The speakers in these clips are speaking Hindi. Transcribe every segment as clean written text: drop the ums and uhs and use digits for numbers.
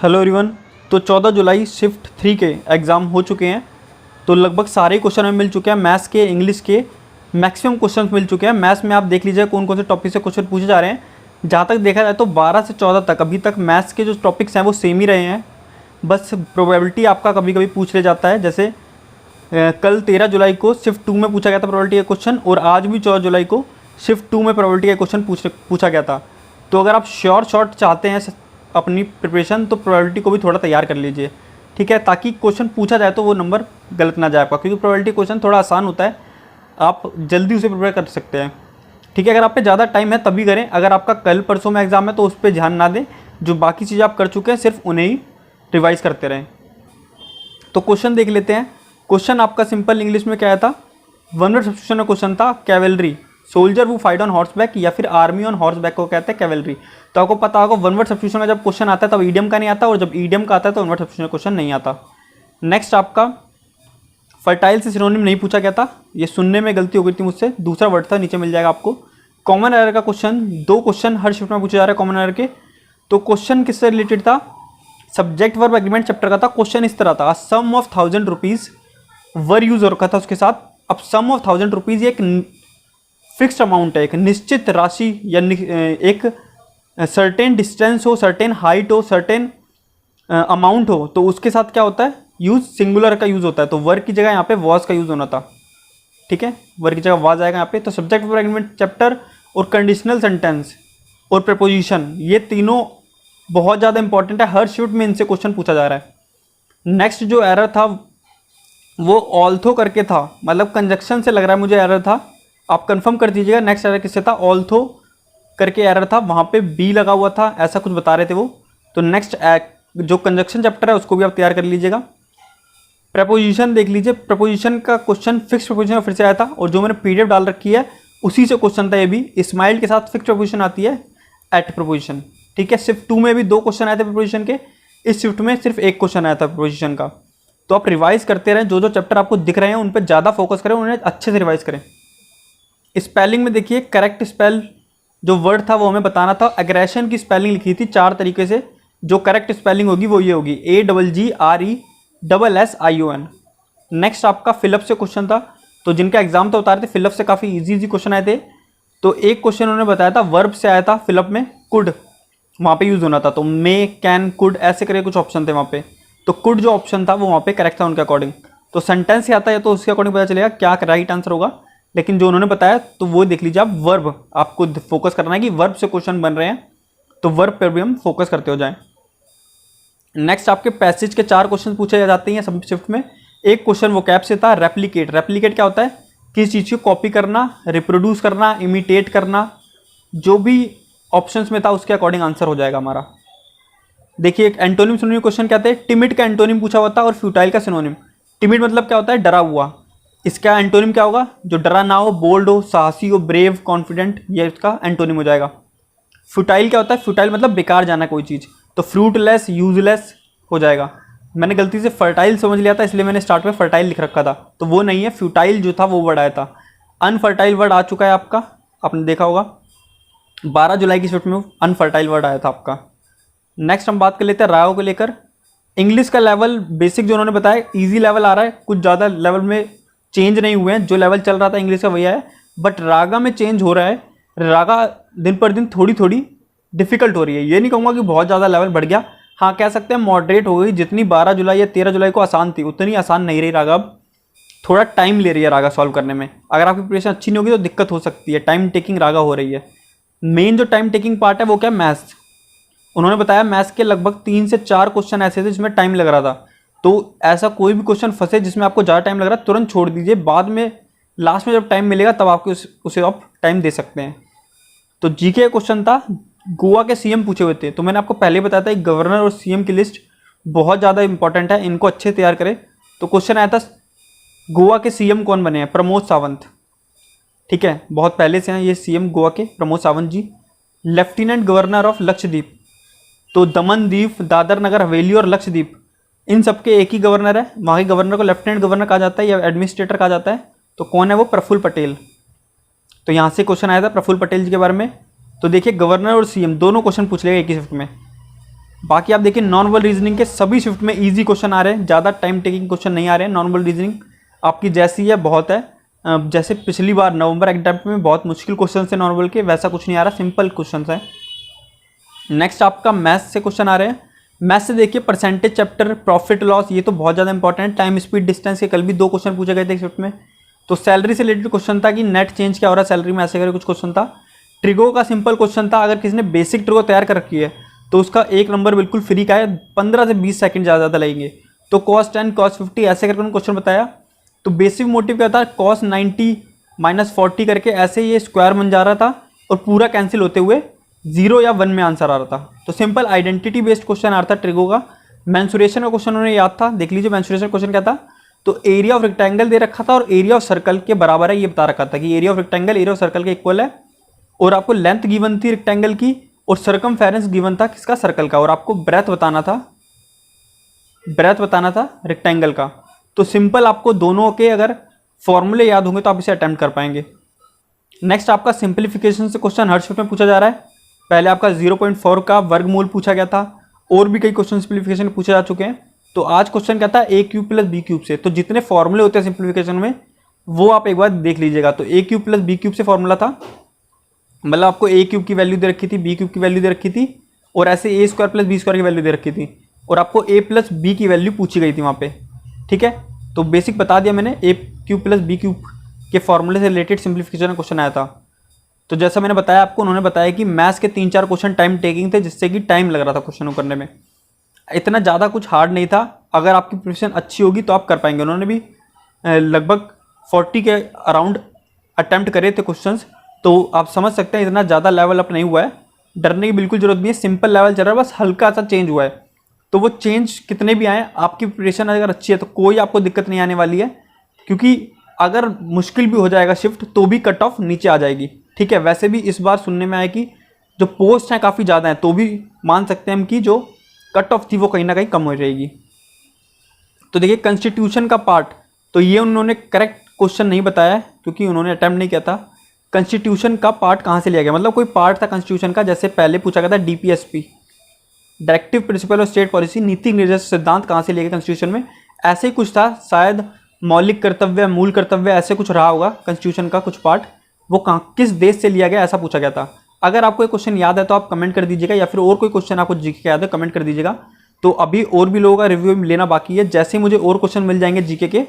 Hello everyone. तो 14 जुलाई शिफ्ट 3 के एग्ज़ाम हो चुके हैं। तो लगभग सारे क्वेश्चन हमें मिल चुके हैं। मैथ्स के, इंग्लिश के मैक्सिमम क्वेश्चन मिल चुके हैं। मैथ्स में आप देख लीजिए कौन कौन से टॉपिक से क्वेश्चन पूछे जा रहे हैं। जहाँ तक देखा जाए तो 12 से 14 तक अभी तक मैथ्स के जो टॉपिक्स हैं वो सेम ही रहे हैं। बस प्रोबेबिलिटी आपका कभी कभी पूछ ले जाता है। जैसे कल 13 जुलाई को शिफ्ट 2 में पूछा गया था प्रोबेबिलिटी का क्वेश्चन, और आज भी 14 जुलाई को शिफ्ट 2 में प्रोबेबिलिटी का क्वेश्चन पूछा गया था। तो अगर आप शॉर्ट चाहते हैं अपनी प्रिपरेशन, तो प्रोबेबिलिटी को भी थोड़ा तैयार कर लीजिए, ठीक है, ताकि क्वेश्चन पूछा जाए तो वो नंबर गलत ना जाए आपका, क्योंकि प्रोबेबिलिटी क्वेश्चन थोड़ा आसान होता है, आप जल्दी उसे प्रिपेयर कर सकते हैं, ठीक है। अगर आप पे ज़्यादा टाइम है तभी करें। अगर आपका कल परसों में एग्जाम है तो उस पर ध्यान ना दें। जो बाकी चीज़ें आप कर चुके हैं सिर्फ उन्हें ही रिवाइज करते रहें। तो क्वेश्चन देख लेते हैं। क्वेश्चन आपका सिंपल इंग्लिश में क्या आया था, वन वर्ड सब्स्टिट्यूशन में क्वेश्चन था, कैवेलरी सोल्जर वो फाइट ऑन हॉर्स बैक, या फिर आर्मी ऑन हॉर्स बैक को कहते हैं कैवेलरी। तो आपको पता होगा वन वर्ड सब्स्टिट्यूशन का जब क्वेश्चन आता है तब ईडियम का नहीं आता, और जब ईडियम का आता है तो वन वर्ड सब्स्टिट्यूशन क्वेश्चन नहीं आता। नेक्स्ट आपका फर्टाइल से सिनोनिम नहीं पूछा गया था, ये सुनने में गलती हो गई थी मुझसे, दूसरा वर्ड था, नीचे मिल जाएगा आपको। कॉमन एरर का क्वेश्चन, 2 क्वेश्चन हर शिफ्ट में पूछे जा रहे हैं कॉमन एरर के। तो क्वेश्चन किससे रिलेटेड था, सब्जेक्ट वर्ब एग्रीमेंट चैप्टर का था। क्वेश्चन इस तरह था, सम ऑफ 1000 रुपीज़ वर यूज हो रखा था उसके साथ। अब सम ऑफ 1000 रुपीज़ एक फिक्स्ड अमाउंट है, एक निश्चित राशि, या एक सर्टेन डिस्टेंस हो, सर्टेन हाइट हो, सर्टेन अमाउंट हो, तो उसके साथ क्या होता है, यूज सिंगुलर का यूज़ होता है। तो वर्क की जगह यहाँ पे वॉज का यूज़ होना था, ठीक है, वर्क की जगह वॉज आएगा यहाँ पे। तो सब्जेक्ट वर्ब एग्रीमेंट चैप्टर और कंडीशनल सेंटेंस और प्रपोजिशन, ये तीनों बहुत ज़्यादा इंपॉर्टेंट है, हर शिफ्ट में इनसे क्वेश्चन पूछा जा रहा है। नेक्स्ट जो एरर था वो ऑल्थो करके था, मतलब कंजक्शन से लग रहा है मुझे एरर था, आप कंफर्म कर दीजिएगा। नेक्स्ट एरर किससे था, ऑल्थो करके एरर था, वहाँ पे बी लगा हुआ था, ऐसा कुछ बता रहे थे वो। तो नेक्स्ट जो कंजक्शन चैप्टर है उसको भी आप तैयार कर लीजिएगा। प्रपोजिशन देख लीजिए, प्रपोजिशन का क्वेश्चन फिक्स प्रपोजिशन में फिर से आया था, और जो मैंने पीडीएफ डाल रखी है उसी से क्वेश्चन था ये भी। स्माइल के साथ फिक्स प्रपोजिशन आती है एट प्रपोजिशन, ठीक है। शिफ्ट 2 में भी 2 क्वेश्चन आए थे प्रपोजिशन के, इस शिफ्ट में सिर्फ 1 क्वेश्चन आया था प्रपोजिशन का। तो आप रिवाइज करते रहें, जो जो चैप्टर आपको दिख रहे हैं उन पर ज़्यादा फोकस करें, उन्हें अच्छे से रिवाइज करें। स्पेलिंग में देखिए, करेक्ट स्पेल जो वर्ड था वो हमें बताना था। एग्रेशन की स्पेलिंग लिखी थी 4 तरीके से, जो करेक्ट स्पेलिंग होगी वो ये होगी, AGGRESSION। नेक्स्ट आपका फिलअप से क्वेश्चन था, तो जिनका एग्जाम तो उतारे थे फिलअप से काफ़ी इजी क्वेश्चन आए थे। तो एक क्वेश्चन उन्होंने बताया था वर्ब से आया था, फिलअप में कुड वहाँ पे यूज़ होना था, तो मे, कैन, कुड ऐसे करके कुछ ऑप्शन थे वहाँ पे। तो कुड जो ऑप्शन था वो वहाँ पे करेक्ट था उनके अकॉर्डिंग। तो सेंटेंस से आता है तो उसके अकॉर्डिंग पता चलेगा क्या राइट आंसर होगा, लेकिन जो उन्होंने बताया तो वो देख लीजिए आप। वर्ब आपको फोकस करना है कि वर्ब से क्वेश्चन बन रहे हैं, तो वर्ब पर भी हम फोकस करते हो जाएं। नेक्स्ट आपके पैसेज के 4 क्वेश्चन पूछे जाते हैं सब शिफ्ट में। एक क्वेश्चन वो कैप से था, रेप्लिकेट। रेप्लिकेट क्या होता है, किसी चीज़ को कॉपी करना, रिप्रोड्यूस करना, इमिटेट करना, जो भी ऑप्शंस में था उसके अकॉर्डिंग आंसर हो जाएगा हमारा। देखिए एक एंटोनिम सिनोनिम क्वेश्चन कहते हैं, टिमिड का एंटोनिम पूछा हुआ था और फ्यूटाइल का सिनोनिम। टिमिड मतलब क्या होता है, डरा हुआ, इसका एंटोनिम क्या होगा, जो डरा ना हो, बोल्ड हो, साहसी हो, ब्रेव, कॉन्फिडेंट, ये इसका एंटोनिम हो जाएगा। फ्यूटाइल क्या होता है, फ्यूटाइल मतलब बेकार जाना कोई चीज़, तो फ्रूटलेस, यूजलेस हो जाएगा। मैंने गलती से फर्टाइल समझ लिया था, इसलिए मैंने स्टार्ट में फर्टाइल लिख रखा था, तो वो नहीं है, फ्यूटाइल जो था वो वर्ड आया था। अनफर्टाइल वर्ड आ चुका है आपका, आपने देखा होगा 12 जुलाई की शिफ्ट में अनफर्टाइल वर्ड आया था आपका। नेक्स्ट हम बात कर लेते हैं रागों को लेकर। इंग्लिश का लेवल बेसिक जो उन्होंने बताया इजी लेवल आ रहा है, कुछ ज़्यादा लेवल में चेंज नहीं हुए हैं, जो लेवल चल रहा था इंग्लिश का वही है, बट रागा में चेंज हो रहा है। रागा दिन पर दिन थोड़ी थोड़ी डिफिकल्ट हो रही है, ये नहीं कहूँगा कि बहुत ज़्यादा लेवल बढ़ गया, हाँ कह सकते हैं मॉडरेट हो गई। जितनी 12 जुलाई या 13 जुलाई को आसान थी उतनी आसान नहीं रही रागा, अब थोड़ा टाइम ले रही है रागा सॉल्व करने में। अगर आपकी प्रिपरेशन अच्छी नहीं होगी तो दिक्कत हो सकती है, टाइम टेकिंग रागा हो रही है। मेन जो टाइम टेकिंग पार्ट है वो क्या है, मैथ्स। उन्होंने बताया मैथ्स के लगभग 3 से 4 क्वेश्चन ऐसे थे जिसमें टाइम लग रहा था, तो ऐसा कोई भी क्वेश्चन फंसे जिसमें आपको ज़्यादा टाइम लग रहा है तुरंत छोड़ दीजिए, बाद में लास्ट में जब टाइम मिलेगा तब आपको उसे आप टाइम दे सकते हैं। तो जीके का क्वेश्चन था, गोवा के सीएम पूछे हुए थे, तो मैंने आपको पहले बताया था गवर्नर और सीएम की लिस्ट बहुत ज़्यादा इंपॉर्टेंट है, इनको अच्छे तैयार करें। तो क्वेश्चन आया था गोवा के सीएम कौन बने हैं, प्रमोद सावंत, ठीक है, बहुत पहले से हैं ये सीएम गोवा के, प्रमोद सावंत जी। लेफ्टिनेंट गवर्नर ऑफ लक्षद्वीप, तो दमन द्वीप, दादर नगर हवेली और लक्षद्वीप, इन सबके एक ही गवर्नर है, वहाँ के गवर्नर को लेफ्टिनेंट गवर्नर कहा जाता है या एडमिनिस्ट्रेटर कहा जाता है। तो कौन है वो, प्रफुल्ल पटेल। तो यहाँ से क्वेश्चन आया था प्रफुल्ल पटेल जी के बारे में। तो देखिए गवर्नर और सीएम दोनों क्वेश्चन पूछ लेगा एक ही शिफ्ट में। बाकी आप देखिए नॉर्मल रीजनिंग के सभी शिफ्ट में इजी क्वेश्चन आ रहे हैं, ज़्यादा टाइम टेकिंग क्वेश्चन नहीं आ रहे हैं। नॉर्मल रीजनिंग आपकी जैसी है बहुत है, जैसे पिछली बार नवंबर अटेम्प्ट में बहुत मुश्किल क्वेश्चन थे नॉर्मल के, वैसा कुछ नहीं आ रहा, सिंपल क्वेश्चन है। नेक्स्ट आपका मैथ्स से क्वेश्चन आ रहे हैं। मैथ्स से देखिए परसेंटेज चैप्टर, प्रॉफिट लॉस, ये तो बहुत ज़्यादा इंपॉर्टेंट है। टाइम स्पीड डिस्टेंस के कल भी 2 क्वेश्चन पूछे गए थे शिफ्ट में। तो सैलरी से रिलेटेड क्वेश्चन था कि नेट चेंज क्या हो रहा है सैलरी में, ऐसे करके कुछ क्वेश्चन था। ट्रिगो का सिंपल क्वेश्चन था, अगर किसी ने बेसिक ट्रिगो तैयार कर रखी है तो उसका 1 नंबर बिल्कुल फ्री का है, 15 से 20 सेकंड ज़्यादा लगेंगे। तो cos 10 cos 50 ऐसे करके उन्होंने क्वेश्चन बताया। तो बेसिक मोटिव क्या था, cos 90 - 40 करके ऐसे ये स्क्वायर बन जा रहा था और पूरा कैंसिल होते हुए 0 या 1 में आंसर आ रहा था। तो सिंपल आइडेंटिटी बेस्ड क्वेश्चन आ रहा था ट्रिगो का। मेंसुरेशन का क्वेश्चन उन्हें याद था, देख लीजिए मेंसुरेशन क्वेश्चन क्या था। तो एरिया ऑफ रेक्टेंगल दे रखा था और एरिया ऑफ सर्कल के बराबर है ये बता रखा था कि area of rectangle area of circle के इक्वल है। और आपको लेंथ गिवन थी रेक्टेंगल की और सरकमफेरेंस गिवन था किसका, सर्कल का, और आपको ब्रेथ बताना था रेक्टेंगल का। तो सिंपल आपको दोनों के अगर फॉर्मूले याद होंगे तो आप इसे अटेम्प्ट कर पाएंगे। नेक्स्ट आपका सिंप्लीफिकेशन से क्वेश्चन हर शिफ्ट में पूछा जा रहा है। पहले आपका 0.4 का वर्गमूल पूछा गया था, और भी कई क्वेश्चन सिंप्लीफिकेशन पूछे जा चुके हैं। तो आज क्वेश्चन क्या था, a³ + b³ से। तो जितने फॉर्मूले होते हैं सिंप्लीफिकेशन में वो आप एक बार देख लीजिएगा। तो a³ + b³ से फॉर्मूला था, मतलब आपको a³ की वैल्यू दे रखी थी, b³ की वैल्यू दे रखी थी, और ऐसे a² + b² की वैल्यू दे रखी थी, और आपको a + b की वैल्यू पूछी गई थी वहाँ पे। ठीक है, तो बेसिक बता दिया मैंने, a³ + b³ के फॉर्मूले से रिलेटेड सिंप्लीफिकेशन का क्वेश्चन आया था। तो जैसा मैंने बताया आपको, उन्होंने बताया कि मैथ्स के 3-4 क्वेश्चन टाइम टेकिंग थे, जिससे कि टाइम लग रहा था क्वेश्चन को करने में। इतना ज़्यादा कुछ हार्ड नहीं था, अगर आपकी प्रिपरेशन अच्छी होगी तो आप कर पाएंगे। उन्होंने भी लगभग 40 के अराउंड अटैम्प्ट करे थे क्वेश्चंस, तो आप समझ सकते हैं इतना ज़्यादा लेवल अप नहीं हुआ है, डरने की बिल्कुल जरूरत नहीं है। सिंपल लेवल चल रहा है, बस हल्का सा चेंज हुआ है। तो वो चेंज कितने भी आए, आपकी प्रिपरेशन अगर अच्छी है तो कोई आपको दिक्कत नहीं आने वाली है, क्योंकि अगर मुश्किल भी हो जाएगा शिफ्ट तो भी कट ऑफ नीचे आ जाएगी। ठीक है, वैसे भी इस बार सुनने में आया कि जो पोस्ट हैं काफ़ी ज़्यादा हैं, तो भी मान सकते हैं हम कि जो कट ऑफ थी वो कहीं ना कहीं कम हो जाएगी। तो देखिए कॉन्स्टिट्यूशन का पार्ट, तो ये उन्होंने करेक्ट क्वेश्चन नहीं बताया है क्योंकि उन्होंने अटेम्प्ट नहीं किया था। कॉन्स्टिट्यूशन का पार्ट कहाँ से लिया गया, मतलब कोई पार्ट था कॉन्स्टिट्यूशन का, जैसे पहले पूछा गया था DPSP, directive principle of state policy, नीति निर्देश सिद्धांत कहाँ से लिया गया कॉन्स्टिट्यूशन में, ऐसे ही कुछ था शायद। मौलिक कर्तव्य, मूल कर्तव्य, ऐसे कुछ रहा होगा कॉन्स्टिट्यूशन का कुछ पार्ट, वो कहाँ किस देश से लिया गया ऐसा पूछा गया था। अगर आपको एक क्वेश्चन याद है तो आप कमेंट कर दीजिएगा, या फिर और कोई क्वेश्चन आपको जीके का याद है कमेंट कर दीजिएगा। तो अभी और भी लोगों का रिव्यू लेना बाकी है, जैसे मुझे और क्वेश्चन मिल जाएंगे जीके के,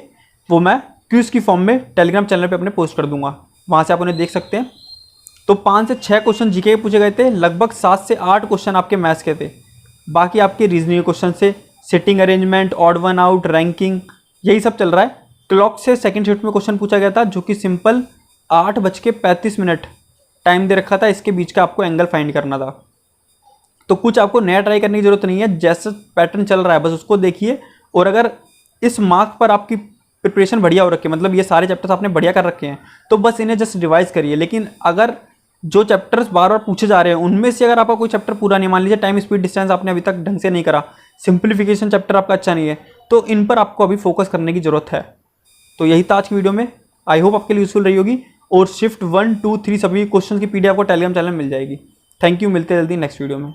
वो मैं क्विज की फॉर्म में टेलीग्राम चैनल पे अपने पोस्ट कर दूंगा, वहाँ से आप उन्हें देख सकते हैं। तो 5 से 6 क्वेश्चन जीके के पूछे गए थे, लगभग 7 से 8 क्वेश्चन आपके मैथ्स के थे, बाकी आपके रीजनिंग क्वेश्चन से sitting arrangement, odd one out, ranking, यही सब चल रहा है। क्लॉक से सेकंड शिफ्ट में क्वेश्चन पूछा गया था, जो कि सिंपल 8:35 टाइम दे रखा था, इसके बीच का आपको एंगल फाइंड करना था। तो कुछ आपको नया ट्राई करने की जरूरत नहीं है, जैसा पैटर्न चल रहा है बस उसको देखिए। और अगर इस मार्क पर आपकी प्रिपरेशन बढ़िया हो रखी है, मतलब ये सारे चैप्टर्स आपने बढ़िया कर रखे हैं, तो बस इन्हें जस्ट रिवाइज करिए। लेकिन अगर जो चैप्टर्स बार बार पूछे जा रहे हैं उनमें से अगर आपका कोई चैप्टर पूरा नहीं, मान लीजिए टाइम स्पीड डिस्टेंस आपने अभी तक ढंग से नहीं करा, सिंप्लीफिकेशन चैप्टर आपका अच्छा नहीं है, तो इन पर आपको अभी फोकस करने की जरूरत है। तो यही था आज की वीडियो में, आई होप आपके लिए यूजफुल रही होगी। और शिफ्ट 1, 2, 3 सभी क्वेश्चन की PDF आपको टेलीग्राम चैनल में मिल जाएगी। थैंक यू, मिलते हैं जल्दी नेक्स्ट वीडियो में।